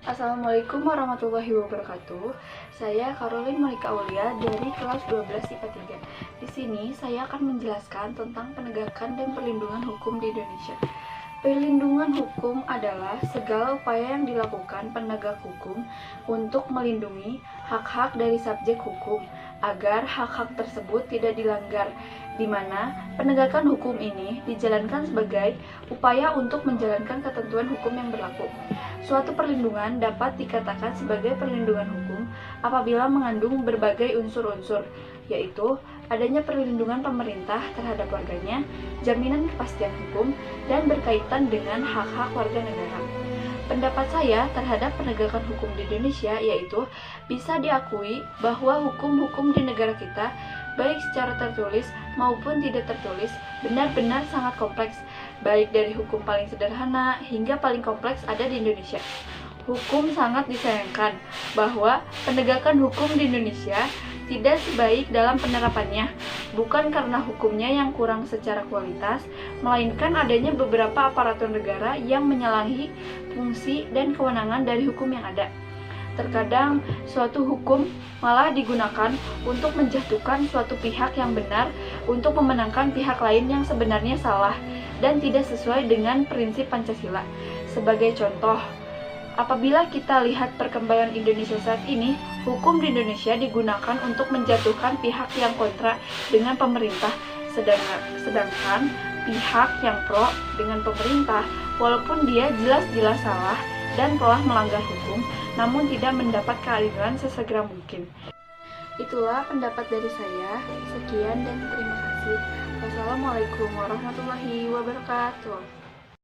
Assalamualaikum warahmatullahi wabarakatuh. Saya Caroline Monica Aulia dari kelas 12 IPA 3. Di sini saya akan menjelaskan tentang penegakan dan perlindungan hukum di Indonesia. Perlindungan hukum adalah segala upaya yang dilakukan penegak hukum untuk melindungi hak-hak dari subjek hukum agar hak-hak tersebut tidak dilanggar, di mana penegakan hukum ini dijalankan sebagai upaya untuk menjalankan ketentuan hukum yang berlaku. Suatu perlindungan dapat dikatakan sebagai perlindungan hukum apabila mengandung berbagai unsur-unsur, yaitu adanya perlindungan pemerintah terhadap warganya, jaminan kepastian hukum, dan berkaitan dengan hak-hak warga negara. Pendapat saya terhadap penegakan hukum di Indonesia yaitu bisa diakui bahwa hukum-hukum di negara kita, baik secara tertulis maupun tidak tertulis, benar-benar sangat kompleks, baik dari hukum paling sederhana hingga paling kompleks ada di Indonesia. Hukum sangat disayangkan bahwa penegakan hukum di Indonesia tidak sebaik dalam penerapannya, bukan karena hukumnya yang kurang secara kualitas, melainkan adanya beberapa aparatur negara yang menyalahi fungsi dan kewenangan dari hukum yang ada. Terkadang suatu hukum malah digunakan untuk menjatuhkan suatu pihak yang benar untuk memenangkan pihak lain yang sebenarnya salah dan tidak sesuai dengan prinsip Pancasila. Sebagai contoh, apabila kita lihat perkembangan Indonesia saat ini, hukum di Indonesia digunakan untuk menjatuhkan pihak yang kontra dengan pemerintah, sedangkan pihak yang pro dengan pemerintah, walaupun dia jelas-jelas salah dan telah melanggar hukum, namun tidak mendapat keadilan sesegera mungkin. Itulah pendapat dari saya. Sekian dan terima kasih. Wassalamualaikum warahmatullahi wabarakatuh.